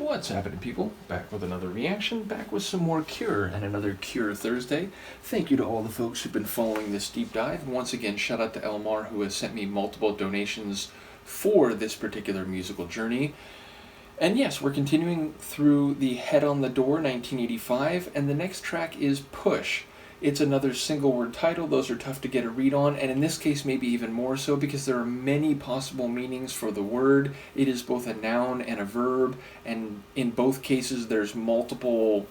What's happening, people? Back with another reaction, back with some more Cure, and another Cure Thursday. Thank you to all the folks who've been following this deep dive. Once again, shout out to Elmar, who has sent me multiple donations for this particular musical journey. And yes, we're continuing through the Head on the Door, 1985, and the next track is Push. It's another single word title. Those are tough to get a read on, and in this case maybe even more so because there are many possible meanings for the word. It is both a noun and a verb, and in both cases there's multiple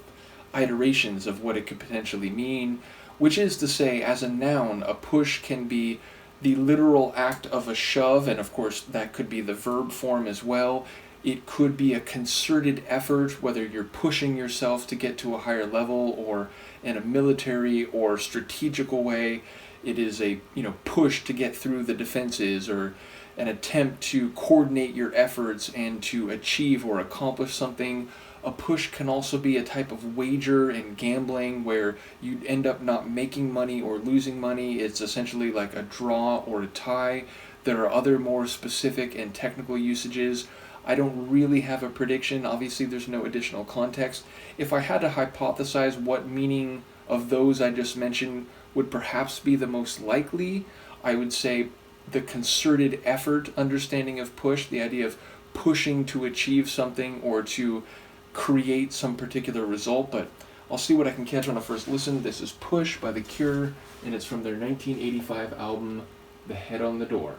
iterations of what it could potentially mean, which is to say, as a noun, a push can be the literal act of a shove, and of course that could be the verb form as well. It could be a concerted effort, whether you're pushing yourself to get to a higher level or in a military or strategical way. It is a push to get through the defenses or an attempt to coordinate your efforts and to achieve or accomplish something. A push can also be a type of wager in gambling where you end up not making money or losing money. It's essentially like a draw or a tie. There are other more specific and technical usages. I don't really have a prediction. Obviously, there's no additional context. If I had to hypothesize what meaning of those I just mentioned would perhaps be the most likely, I would say the concerted effort understanding of push, the idea of pushing to achieve something or to create some particular result, but I'll see what I can catch on a first listen. This is Push by The Cure, and it's from their 1985 album, The Head on the Door.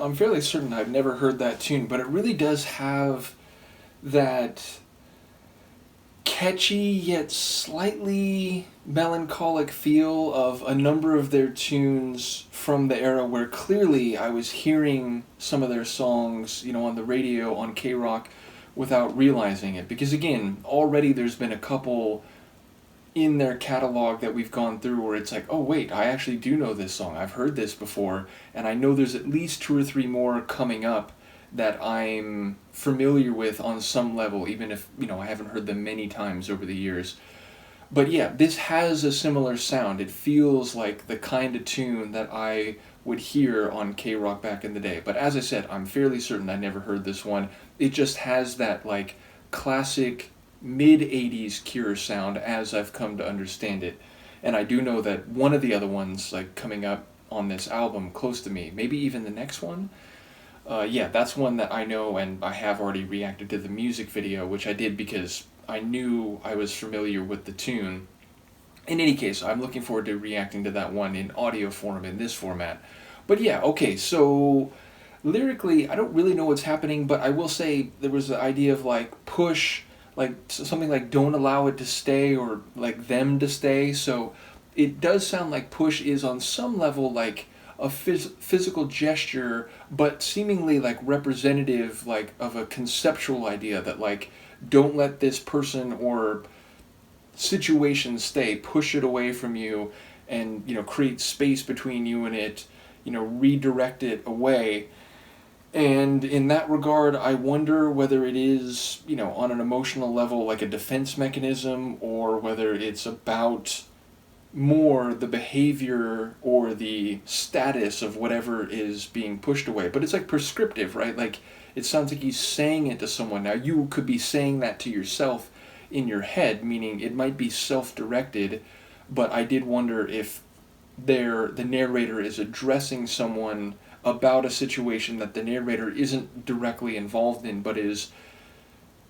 I'm fairly certain I've never heard that tune, but it really does have that catchy yet slightly melancholic feel of a number of their tunes from the era where clearly I was hearing some of their songs, on the radio on K-Rock without realizing it. Because again, already there's been a couple in their catalog that we've gone through where it's like, oh wait, I actually do know this song. I've heard this before, and I know there's at least 2 or 3 more coming up that I'm familiar with on some level, even if, I haven't heard them many times over the years. But yeah, this has a similar sound. It feels like the kind of tune that I would hear on K-Rock back in the day. But as I said, I'm fairly certain I never heard this one. It just has that like classic mid-80s Cure sound as I've come to understand it. And I do know that one of the other ones like coming up on this album, Close to Me, maybe even the next one, that's one that I know, and I have already reacted to the music video, which I did because I knew I was familiar with the tune. In any case, I'm looking forward to reacting to that one in audio form in this format. But yeah, okay, so lyrically, I don't really know what's happening, but I will say there was the idea of like push, like something like don't allow it to stay, or like them to stay. So it does sound like push is on some level like a physical gesture, but seemingly like representative like of a conceptual idea that like don't let this person or situation stay, push it away from you, and create space between you and it, redirect it away. And in that regard, I wonder whether it is, on an emotional level like a defense mechanism, or whether it's about more the behavior or the status of whatever is being pushed away. But it's like prescriptive, right? Like it sounds like he's saying it to someone. Now you could be saying that to yourself in your head, meaning it might be self-directed, but I did wonder if the narrator is addressing someone about a situation that the narrator isn't directly involved in, but is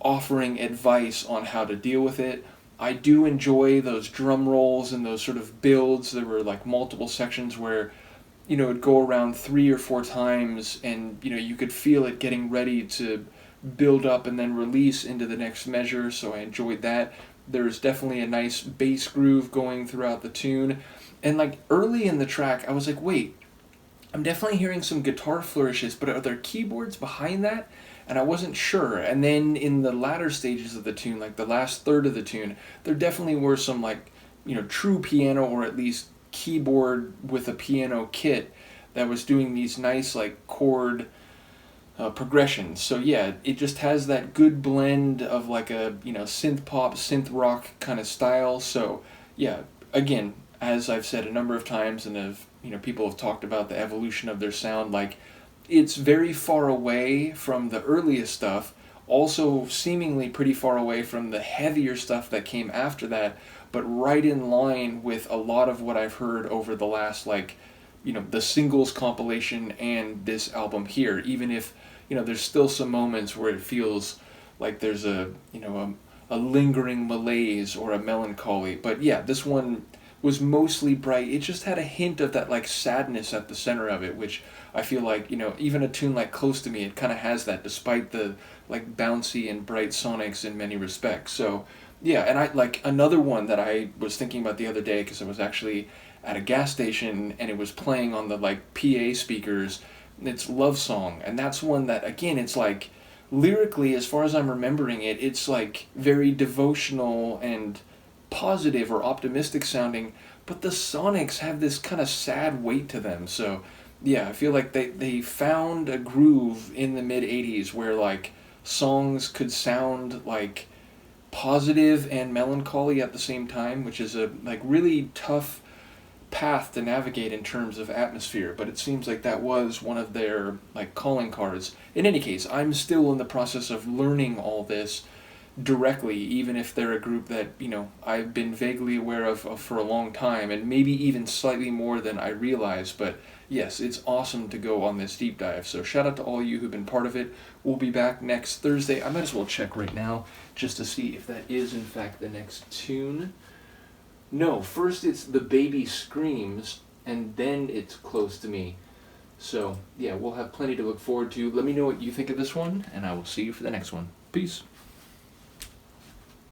offering advice on how to deal with it. I do enjoy those drum rolls and those sort of builds. There were like multiple sections where, it'd go around 3 or 4 times, and, you could feel it getting ready to build up and then release into the next measure, so I enjoyed that. There's definitely a nice bass groove going throughout the tune. And like early in the track, I was like, wait, I'm definitely hearing some guitar flourishes, but are there keyboards behind that? And I wasn't sure. And then in the latter stages of the tune, like the last third of the tune, there definitely were some like, true piano, or at least keyboard with a piano kit that was doing these nice like chord progressions. So yeah, it just has that good blend of like a, synth pop, synth rock kind of style. So yeah, again, as I've said a number of times, and people have talked about the evolution of their sound, like it's very far away from the earliest stuff, also seemingly pretty far away from the heavier stuff that came after that, but right in line with a lot of what I've heard over the last like, the singles compilation and this album here, even if, there's still some moments where it feels like there's a lingering malaise or a melancholy. But yeah, this one was mostly bright. It just had a hint of that like sadness at the center of it, which I feel like, even a tune like Close to Me, it kind of has that, despite the like bouncy and bright sonics in many respects. So yeah, and I like another one that I was thinking about the other day, because I was actually at a gas station and it was playing on the like PA speakers. It's Love Song, and that's one that, again, it's like lyrically, as far as I'm remembering it, it's like very devotional and positive or optimistic sounding, but the sonics have this kind of sad weight to them. So yeah, I feel like they found a groove in the mid 80s where like songs could sound like positive and melancholy at the same time, which is a like really tough path to navigate in terms of atmosphere, but it seems like that was one of their like calling cards. In any case, I'm still in the process of learning all this directly, even if they're a group that, I've been vaguely aware of for a long time, and maybe even slightly more than I realize. But yes, it's awesome to go on this deep dive. So shout out to all you who've been part of it. We'll be back next Thursday. I might as well check right now just to see if that is in fact the next tune. No, first it's The Baby Screams, and then it's Close to Me. So, yeah, we'll have plenty to look forward to. Let me know what you think of this one, and I will see you for the next one. Peace.